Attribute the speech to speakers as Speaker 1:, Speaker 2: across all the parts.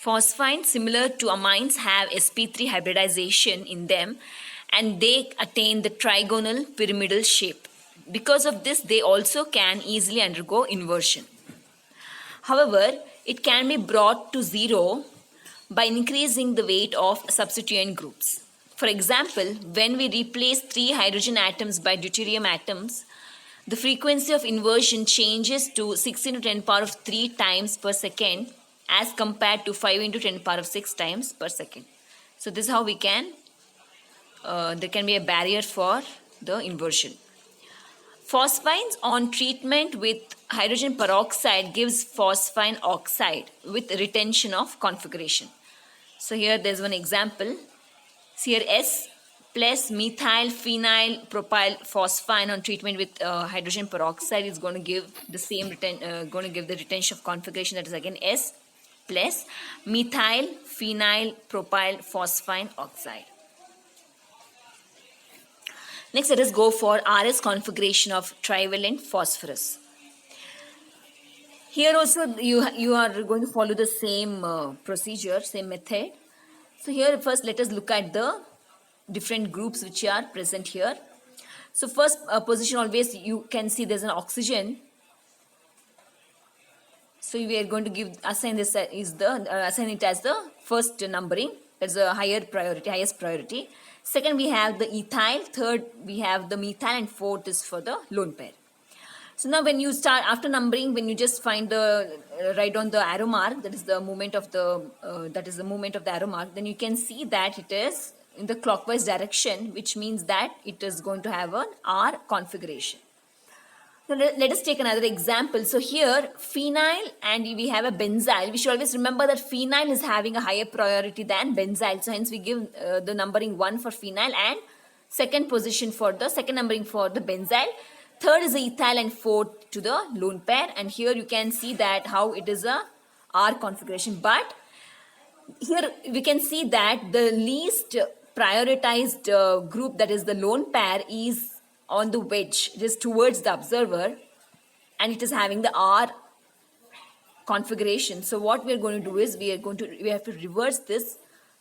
Speaker 1: Phosphines, similar to amines, have sp3 hybridization in them and they attain the trigonal pyramidal shape. Because of this, they also can easily undergo inversion. However, it can be brought to zero by increasing the weight of substituent groups. For example, when we replace 3 hydrogen atoms by deuterium atoms, the frequency of inversion changes to 6 into 10 power of 3 times per second as compared to 5 into 10 power of 6 times per second. So this is how we can, there can be a barrier for the inversion. Phosphines on treatment with hydrogen peroxide gives phosphine oxide with retention of configuration. So here there's one example. So here S plus methyl phenyl propyl phosphine on treatment with hydrogen peroxide is going to give the same retention of configuration, that is again S plus methyl phenyl propyl phosphine oxide. Next, let us go for RS configuration of trivalent phosphorus. Here also you are going to follow the same procedure, same method. So here first let us look at the different groups which are present here. So first position, always you can see there's an oxygen. So we are going to assign it as the first numbering. That's a highest priority. Second, we have the ethyl. Third, we have the methyl, and fourth is for the lone pair. So now when you start after numbering, when you just find the write on the arrow mark, that is the movement of the arrow mark, then you can see that it is in the clockwise direction, which means that it is going to have an R configuration. So let us take another example. So here phenyl and we have a benzyl. We should always remember that phenyl is having a higher priority than benzyl. So hence we give the numbering 1 for phenyl and second position for the second numbering for the benzyl. Third is the ethyl and fourth to the lone pair. And here you can see that how it is a R configuration. But here we can see that the least prioritized group, that is the lone pair, is on the wedge. It is towards the observer and it is having the R configuration. So what we are going to do is we have to reverse this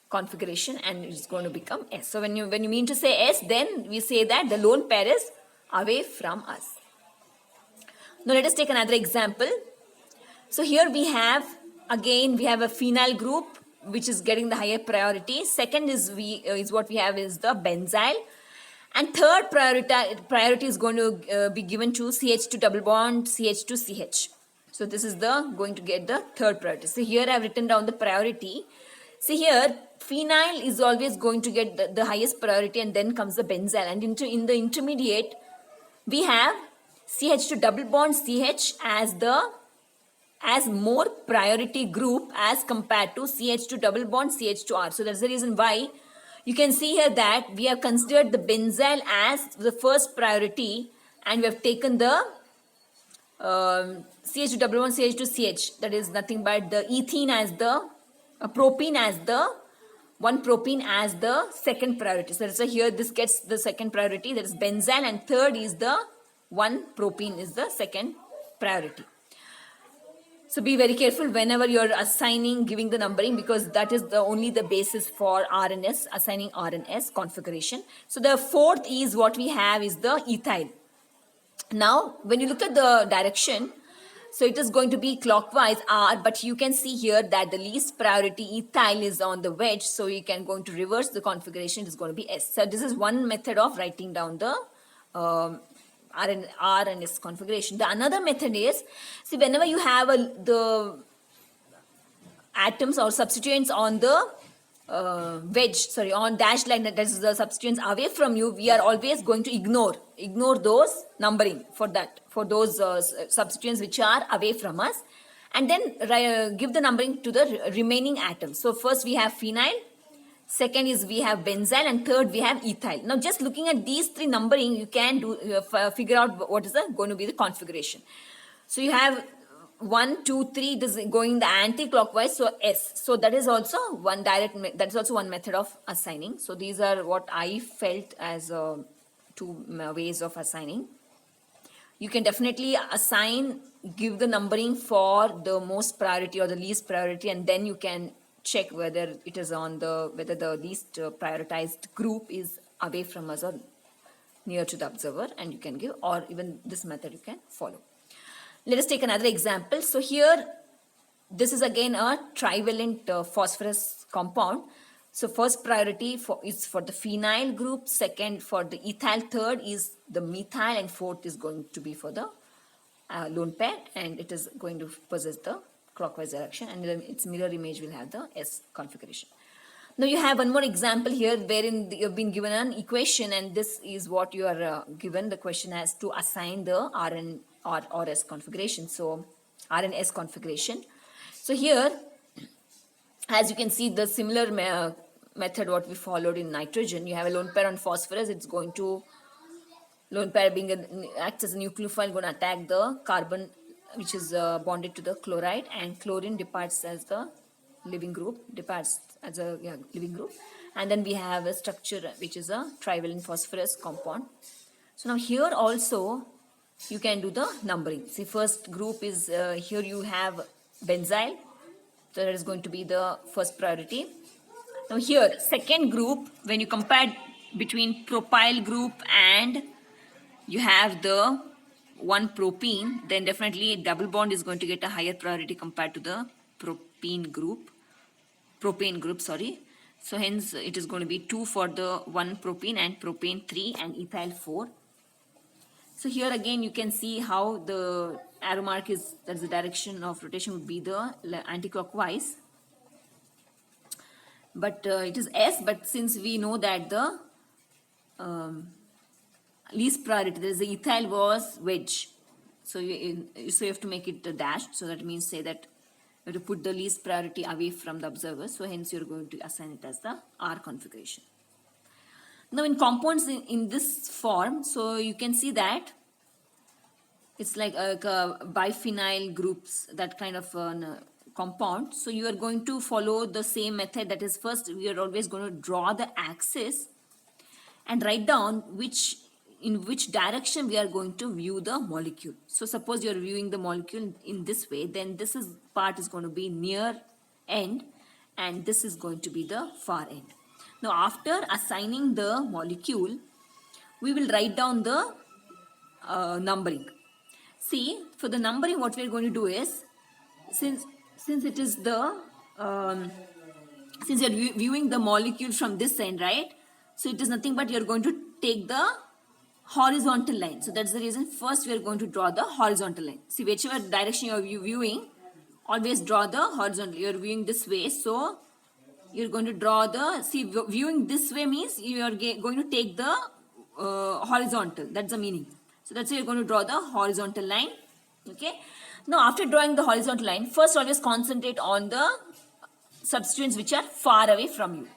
Speaker 1: configuration and it's going to become S. So when you mean to say S, then we say that the lone pair is away from us. Now let us take another example. So here we have a phenyl group which is getting the higher priority. Second is what we have is the benzyl. And third priority is going to be given to CH2 double bond CH2CH. So this is going to get the third priority. So here I have written down the priority. See here, phenyl is always going to get the highest priority and then comes the benzyl. And in the intermediate, we have CH2 double bond CH as more priority group as compared to CH2 double bond CH2R. So that's the reason why you can see here that we have considered the benzyl as the first priority and we have taken the CH2 double bond CH2CH, that is nothing but the ethene as the propene as the one propene as the second priority. So here this gets the second priority, that is benzyl, and third is the one propene is the second priority. So be very careful whenever you are giving the numbering, because that is only the basis for RNS, assigning RNS configuration. So the fourth is what we have is the ethyl. Now, when you look at the direction, so it is going to be clockwise R, but you can see here that the least priority ethyl is on the wedge, so you can going to reverse the configuration, it is going to be S. So this is one method of writing down the R and S configuration. The another method is, see, whenever you have the atoms or substituents on the on dashed line, that is the substituents away from you, we are always going to ignore those numbering for those substituents which are away from us, and then give the numbering to the remaining atoms. So first we have phenyl, second is we have benzyl, and third we have ethyl. Now just looking at these three numbering, you can figure out what is going to be the configuration. So you have 1, 2, 3, it is going the anti-clockwise, so S. So that is also one method of assigning. So these are what I felt as two ways of assigning. You can definitely give the numbering for the most priority or the least priority, and then you can check whether it is on the whether the least prioritized group is away from us or near to the observer, and you can give, or even this method you can follow. Let us take another example. So here, this is again a trivalent phosphorus compound. So first priority is for the phenyl group, second for the ethyl, third is the methyl, and fourth is going to be for the lone pair, and it is going to possess the clockwise direction, and then its mirror image will have the S configuration. Now you have one more example here wherein you have been given an equation, and this is what you are given. The question has to assign the Rn or S configuration. So RNS configuration. So here, as you can see, the similar method what we followed in nitrogen, you have a lone pair on phosphorus. It's going to, lone pair being acts as a nucleophile, going to attack the carbon which is bonded to the chloride, and chlorine departs as the living group, living group. And then we have a structure which is a trivalent phosphorus compound. So now here also you can do the numbering. See, first group is here you have benzyl, so that is going to be the first priority. Now here, second group, when you compare between propyl group and you have the one propene, then definitely double bond is going to get a higher priority compared to the propane group, sorry. So hence it is going to be 2 for the one propene, and propane 3, and ethyl 4. So here again you can see how the arrow mark is, that's the direction of rotation would be the anti-clockwise. But it is S, but since we know that the least priority, there is the ethyl was wedge. So you have to make it dashed. So that means say that you have to put the least priority away from the observer. So hence you're going to assign it as the R configuration. Now in compounds in this form, so you can see that it's like a biphenyl groups, that kind of compound. So you are going to follow the same method. That is, first we are always going to draw the axis and write down in which direction we are going to view the molecule. So suppose you are viewing the molecule in this way, then this part is going to be near end, and this is going to be the far end. Now after assigning the molecule, we will write down the numbering. See, for the numbering, what we are going to do is, since it is the since you are viewing the molecule from this end, right? So it is nothing but you are going to take the horizontal line. So that's the reason first we are going to draw the horizontal line. See, whichever direction you are viewing, always draw the horizontal. You are viewing this way, so you're going to draw the, see, viewing this way means you are going to take the horizontal. That's the meaning. So that's why you're going to draw the horizontal line. Okay. Now after drawing the horizontal line, first always concentrate on the substituents which are far away from you.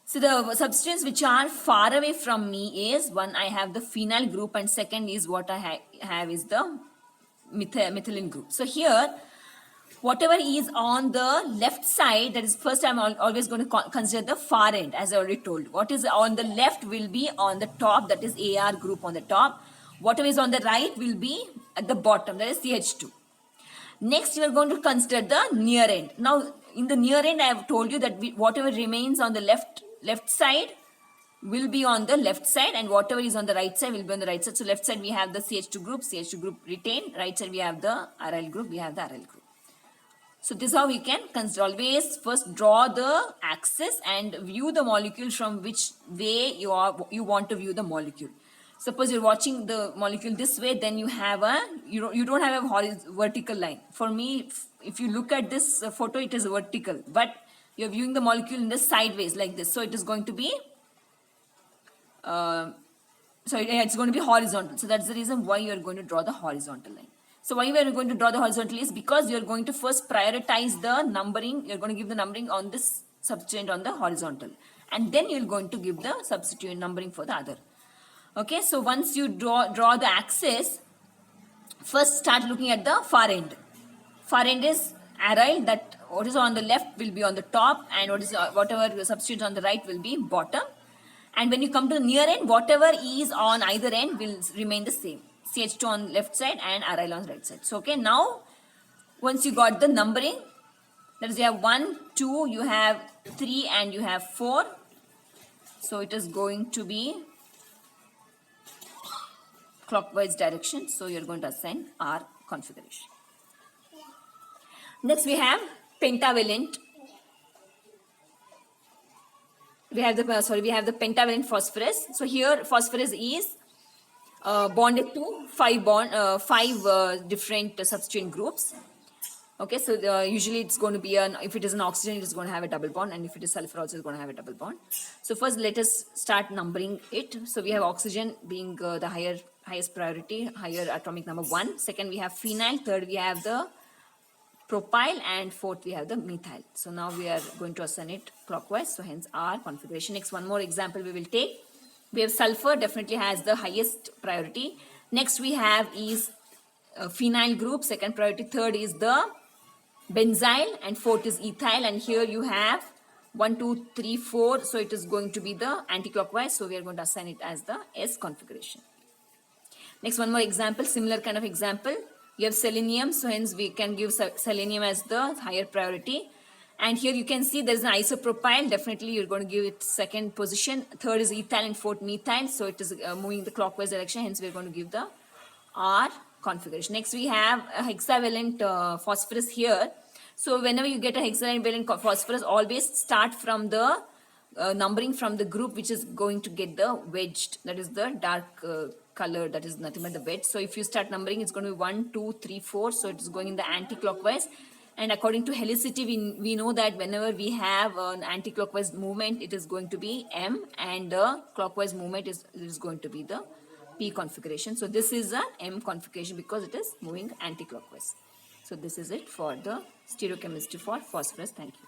Speaker 1: So the substituents which are far away from me is, one, I have the phenyl group, and second is what I have is the methylene group. So here, whatever is on the left side, that is first I'm always going to consider the far end, as I already told. What is on the left will be on the top, that is AR group on the top. Whatever is on the right will be at the bottom, that is CH2. Next, you are going to consider the near end. Now, in the near end, I have told you that whatever remains on the left side will be on the left side, and whatever is on the right side will be on the right side. So left side we have the CH2 group retained. Right side we have the aryl group, we have the aryl group. So this is how we can consider. Always first draw the axis and view the molecule from which way you want to view the molecule. Suppose you're watching the molecule this way, then you have you don't have a vertical line. For me, if you look at this photo, it is vertical, but you're viewing the molecule in the sideways like this. So it is going to be it's going to be horizontal. So that's the reason why you are going to draw the horizontal line. So why we are going to draw the horizontal is because you are going to first prioritize the numbering. You're going to give the numbering on this substituent on the horizontal, and then you're going to give the substituent numbering for the other. Okay, so once you draw the axis, first start looking at the far end. Far end is aryl, that what is on the left will be on the top, and whatever substitute on the right will be bottom. And when you come to the near end, whatever is on either end will remain the same. CH2 on left side and aryl on right side. So okay, now once you got the numbering, That is, you have 1, 2, you have 3, and you have 4. So it is going to be clockwise direction. So you're going to assign R configuration. Next we have pentavalent. We have the pentavalent phosphorus. So here phosphorus is bonded to five different substituent groups. Okay, so usually it's going to be if it is an oxygen, it is going to have a double bond, and if it is sulfur also, it's going to have a double bond. So first, let us start numbering it. So we have oxygen being the highest priority, higher atomic number 1. Second, we have phenyl. Third, we have the propyl, and fourth, we have the methyl. So now we are going to assign it clockwise. So hence R configuration. Next, one more example we will take. We have sulfur, definitely has the highest priority. Next we have is phenyl group, second priority. Third is the benzyl, and fourth is ethyl. And here you have 1, 2, 3, 4. So it is going to be the anti-clockwise. So we are going to assign it as the S configuration. Next, one more example, similar kind of example. You have selenium, so hence we can give selenium as the higher priority. And here you can see there is an isopropyl. Definitely you're going to give it second position. Third is ethyl, and fourth methyl. So it is moving the clockwise direction. Hence we're going to give the R configuration. Next we have a hexavalent phosphorus here. So whenever you get a hexavalent phosphorus, always start from the numbering from the group which is going to get the wedged. That is the dark color, that is nothing but the wedge. So if you start numbering, it's going to be 1, 2, 3, 4. So it is going in the anti-clockwise. And according to helicity, we know that whenever we have an anti-clockwise movement, it is going to be M, and the clockwise movement is going to be the P configuration. So this is a M configuration because it is moving anti-clockwise. So this is it for the stereochemistry for phosphorus. Thank you.